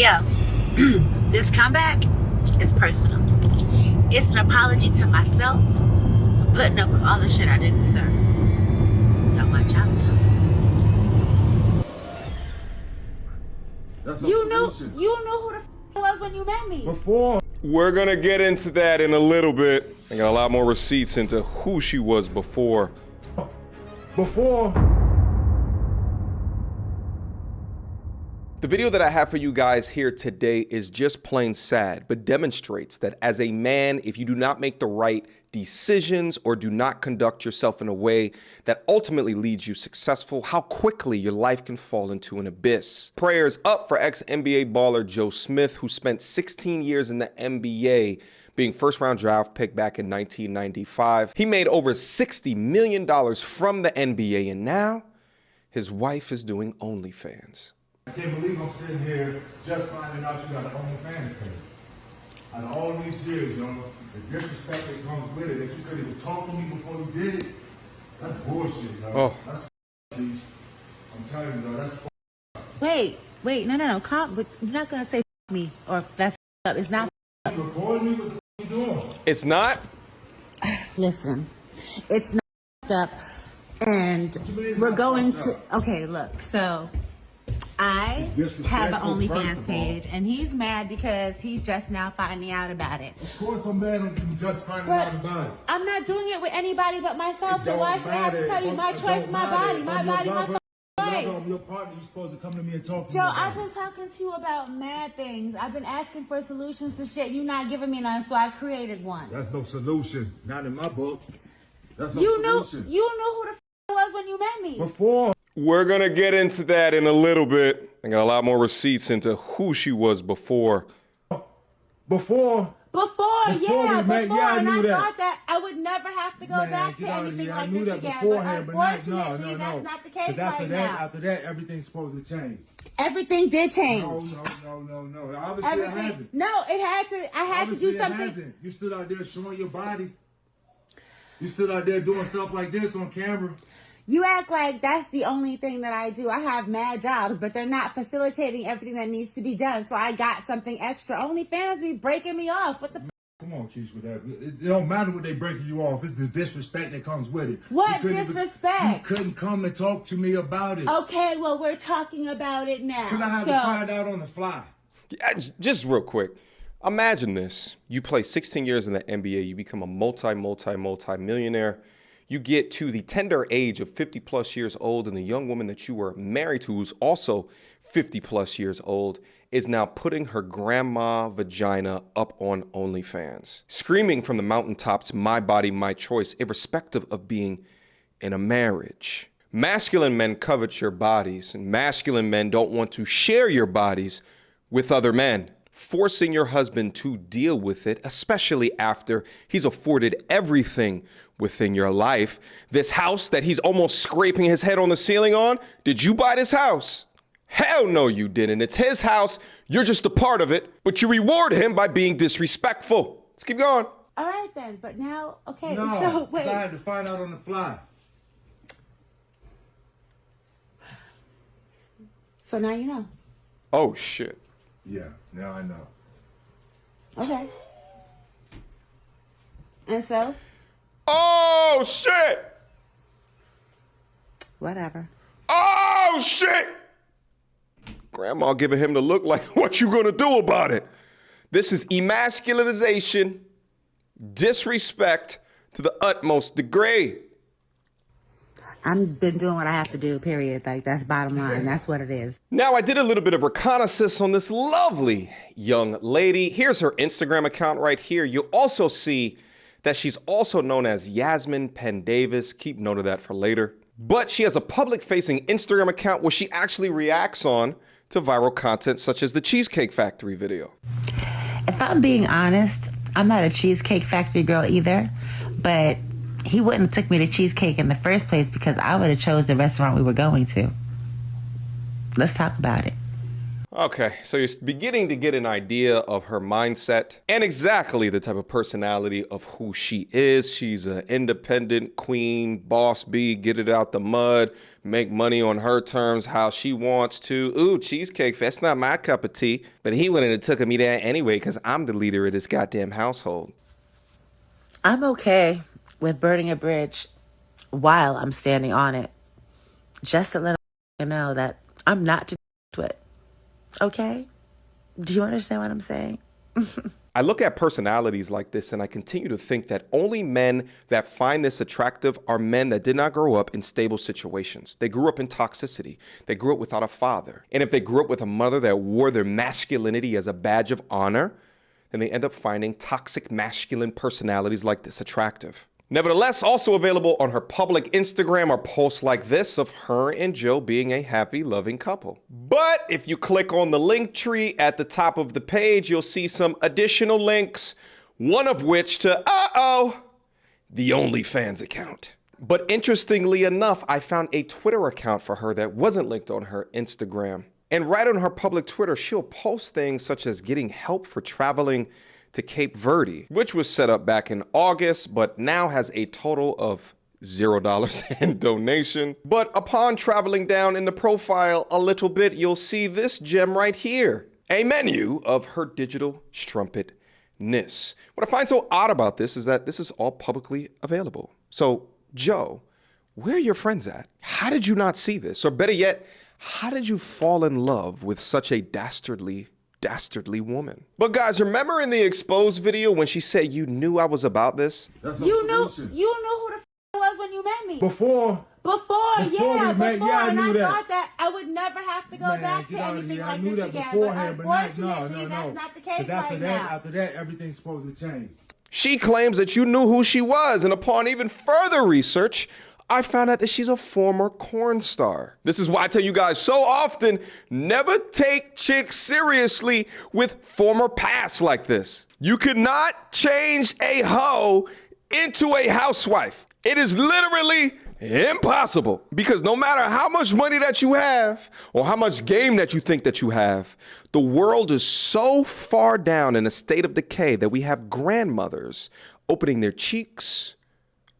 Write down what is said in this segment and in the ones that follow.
Hey, yo, this comeback is personal. It's an apology to myself for putting up with all the shit I didn't deserve. Y'all watch out now. You knew who the f was when you met me. Before. We're gonna get into that in a little bit. I got a lot more receipts into who she was before. The video that I have for you guys here today is just plain sad, but demonstrates that as a man, if you do not make the right decisions or do not conduct yourself in a way that ultimately leads you successful, how quickly your life can fall into an abyss. Prayers up for ex-NBA baller Joe Smith, who spent 16 years in the NBA, being first-round draft pick back in 1995. He made over $60 million from the NBA, and now his wife is doing OnlyFans. I can't believe I'm sitting here just finding out you got an OnlyFans page. Out of all these years, yo, the disrespect that comes with it, that you couldn't even talk to me before you did it, that's bullshit, yo. Oh. That's I'm telling you, yo, that's Wait, no, calm. You're not gonna say me or that's up. It's not. you recording me? What the you doing? It's not? Listen, it's not up, and we're going to. Okay, look, so. I have an OnlyFans page, and he's mad because he's just now finding out about it. Of course I'm mad I'm just finding out about it. I'm not doing it with anybody but myself, so why should I have to tell you my choice, my body, my choice? I'm your partner, you're supposed to come to me and talk to me. Joe, I've been talking to you about mad things. I've been asking for solutions to shit. You're not giving me none, so I created one. That's no solution. Not in my book. That's no solution. You knew who the f was when you met me. Before. We're gonna get into that in a little bit. I got a lot more receipts into who she was before. Before, I knew that. thought that I would never have to go back to anything like I knew this that again. beforehand, But but unfortunately, no. that's not the case after right that, now. After that, everything's supposed to change. Everything did change. No. Obviously, it hasn't. No, it had to. I had to do something. It hasn't. You stood out there showing your body. You stood out there doing stuff like this on camera. You act like that's the only thing that I do. I have mad jobs, but they're not facilitating everything that needs to be done. So I got something extra. OnlyFans be breaking me off. What the? Come on, Kisha, with that. It don't matter what they breaking you off. It's the disrespect that comes with it. What disrespect? You couldn't come and talk to me about it. Okay, well, we're talking about it now. Because I had to find out on the fly. Yeah, just real quick. Imagine this. You play 16 years in the NBA. You become a multi-millionaire. You get to the tender age of 50 plus years old, and the young woman that you were married to, who's also 50 plus years old, is now putting her grandma vagina up on OnlyFans, screaming from the mountaintops, my body, my choice, irrespective of being in a marriage. Masculine men covet your bodies, and masculine men don't want to share your bodies with other men, forcing your husband to deal with it, especially after he's afforded everything within your life. This house that he's almost scraping his head on the ceiling on, did you buy this house? Hell no, you didn't. It's his house. You're just a part of it, but you reward him by being disrespectful. Let's keep going. All right then, but now, okay. No, so, wait. I had to find out on the fly. So now you know. Oh, shit. Yeah, now I know. Okay. And so? Oh, shit. Whatever. Oh, shit. Grandma giving him the look like, what you gonna do about it? This is emasculinization, disrespect to the utmost degree. I've been doing what I have to do, period. Like, that's bottom line. That's what it is. Now, I did a little bit of reconnaissance on this lovely young lady. Here's her Instagram account right here. You'll also see that she's also known as Yasmine Pendavis. Keep note of that for later. But she has a public-facing Instagram account where she actually reacts on to viral content such as the Cheesecake Factory video. If I'm being honest, I'm not a Cheesecake Factory girl either, but he wouldn't have took me to Cheesecake in the first place because I would have chose the restaurant we were going to. Let's talk about it. Okay, so you're beginning to get an idea of her mindset and exactly the type of personality of who she is. She's an independent queen, boss bee, get it out the mud, make money on her terms, how she wants to. Ooh, cheesecake, that's not my cup of tea. But he went and took me there anyway because I'm the leader of this goddamn household. I'm okay with burning a bridge while I'm standing on it. Just to let you know that I'm not to with. Okay? Do you understand what I'm saying? I look at personalities like this and I continue to think that only men that find this attractive are men that did not grow up in stable situations. They grew up in toxicity. They grew up without a father. And if they grew up with a mother that wore their masculinity as a badge of honor, then they end up finding toxic masculine personalities like this attractive. Nevertheless, also available on her public Instagram are posts like this of her and Joe being a happy, loving couple. But if you click on the link tree at the top of the page, you'll see some additional links, one of which to, the OnlyFans account. But interestingly enough, I found a Twitter account for her that wasn't linked on her Instagram. And right on her public Twitter, she'll post things such as getting help for traveling to Cape Verde, which was set up back in August, but now has a total of $0 in donation. But upon traveling down in the profile a little bit, you'll see this gem right here, a menu of her digital strumpetness. What I find so odd about this is that this is all publicly available. So, Joe, where are your friends at? How did you not see this? Or better yet, how did you fall in love with such a dastardly woman? But guys, remember in the exposed video when she said you knew I was about this? You knew who the f I was when you met me. Before yeah, I knew and I that. thought that I would never have to go back to anything like I knew this that again. beforehand, But but unfortunately, no. that's not the case 'Cause after right that, now. after that, everything's supposed to change. She claims that you knew who she was, and upon even further research, I found out that she's a former porn star. This is why I tell you guys so often, never take chicks seriously with former pasts like this. You cannot change a hoe into a housewife. It is literally impossible, because no matter how much money that you have or how much game that you think that you have, the world is so far down in a state of decay that we have grandmothers opening their cheeks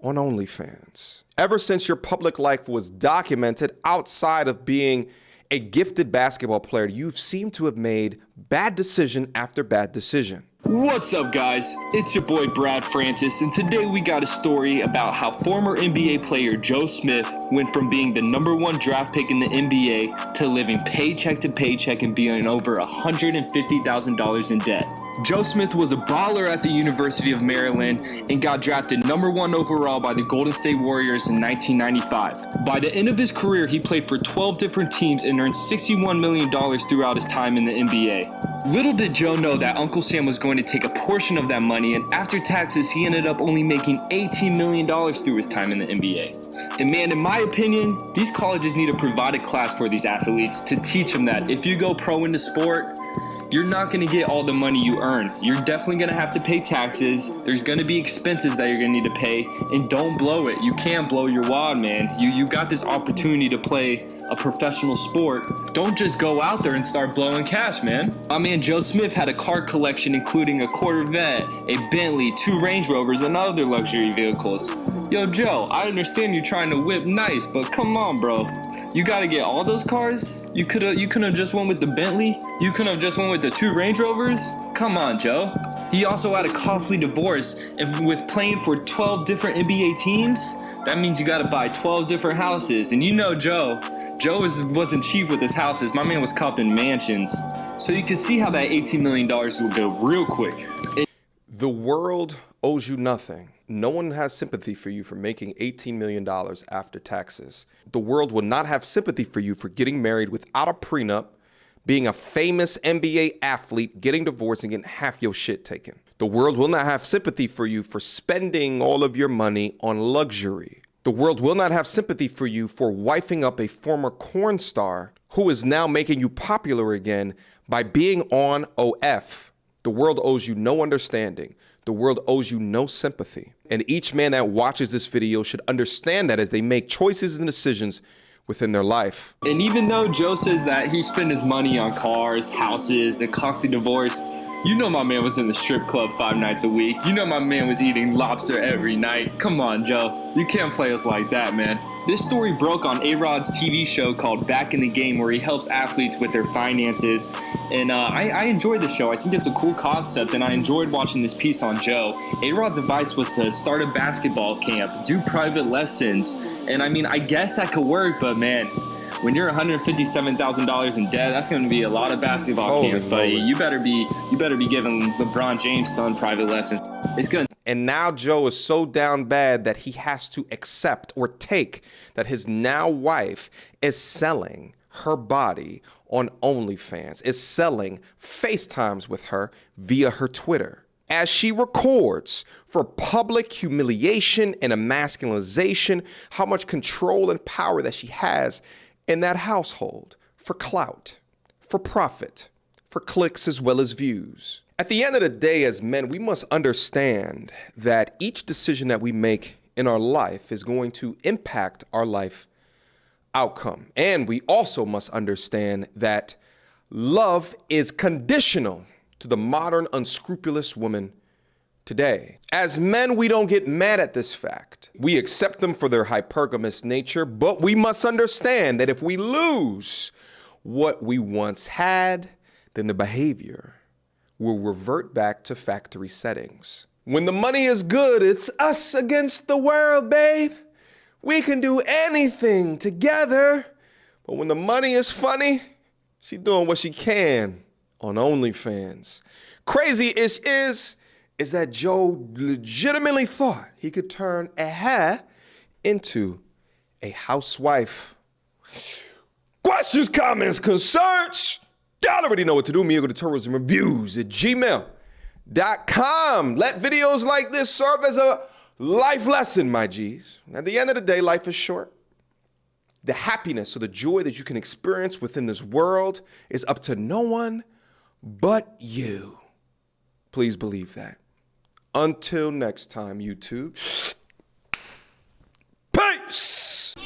on OnlyFans. Ever since your public life was documented outside of being a gifted basketball player, you've seemed to have made bad decision after bad decision. What's up, guys? It's your boy Brad Francis, and today we got a story about how former NBA player Joe Smith went from being the #1 draft pick in the NBA to living paycheck to paycheck and being over $150,000 in debt. Joe Smith was a baller at the University of Maryland and got drafted #1 overall by the Golden State Warriors in 1995. By the end of his career, he played for 12 different teams and earned $61 million throughout his time in the NBA. Little did Joe know that Uncle Sam was going to take a portion of that money, and after taxes, he ended up only making $18 million through his time in the NBA. And man, in my opinion, these colleges need to provide a class for these athletes to teach them that if you go pro into sport, you're not going to get all the money you earn. You're definitely going to have to pay taxes. There's going to be expenses that you're going to need to pay, and don't blow it. You can't blow your wad, man. You got this opportunity to play a professional sport. Don't just go out there and start blowing cash, man. My man Joe Smith had a car collection including a Corvette, a Bentley, 2 Range Rovers, and other luxury vehicles. Yo, Joe, I understand you're trying to whip nice, but come on, bro. You gotta get all those cars? You could've just went with the Bentley? You could've just went with the 2 Range Rovers? Come on, Joe. He also had a costly divorce, and with playing for 12 different NBA teams, that means you gotta buy 12 different houses. And you know Joe wasn't cheap with his houses. My man was copping mansions. So you can see how that $18 million will go real quick. The world owes you nothing. No one has sympathy for you for making $18 million after taxes. The world will not have sympathy for you for getting married without a prenup, being a famous NBA athlete, getting divorced, and getting half your shit taken. The world will not have sympathy for you for spending all of your money on luxury. The world will not have sympathy for you for wifing up a former porn star who is now making you popular again by being on OF. The world owes you no understanding. The world owes you no sympathy. And each man that watches this video should understand that as they make choices and decisions within their life. And even though Joe says that he spent his money on cars, houses, and costly divorce, you know my man was in the strip club 5 nights a week. You know my man was eating lobster every night. Come on, Joe. You can't play us like that, man. This story broke on A-Rod's TV show called Back in the Game, where he helps athletes with their finances. And I enjoyed the show. I think it's a cool concept, and I enjoyed watching this piece on Joe. A-Rod's advice was to start a basketball camp, do private lessons. And I mean, I guess that could work, but man, when you're $157,000 in debt, that's going to be a lot of basketball camps, buddy. You better be giving LeBron James' son private lessons. It's good. And now Joe is so down bad that he has to accept or take that his now wife is selling her body on OnlyFans, is selling FaceTimes with her via her Twitter, as she records for public humiliation and emasculization how much control and power that she has in that household, for clout, for profit, for clicks as well as views. At the end of the day, as men, we must understand that each decision that we make in our life is going to impact our life outcome. And we also must understand that love is conditional to the modern unscrupulous woman today. As men, we don't get mad at this fact. We accept them for their hypergamous nature, but we must understand that if we lose what we once had, then the behavior will revert back to factory settings. When the money is good, it's us against the world, babe. We can do anything together. But when the money is funny, she doing what she can on OnlyFans. Crazy-ish is that Joe legitimately thought he could turn a hair into a housewife. Questions, comments, concerns? Y'all already know what to do. Mediocre Tourism Reviews at gmail.com. Let videos like this serve as a life lesson, my G's. At the end of the day, life is short. The happiness or the joy that you can experience within this world is up to no one but you. Please believe that. Until next time, YouTube. Peace!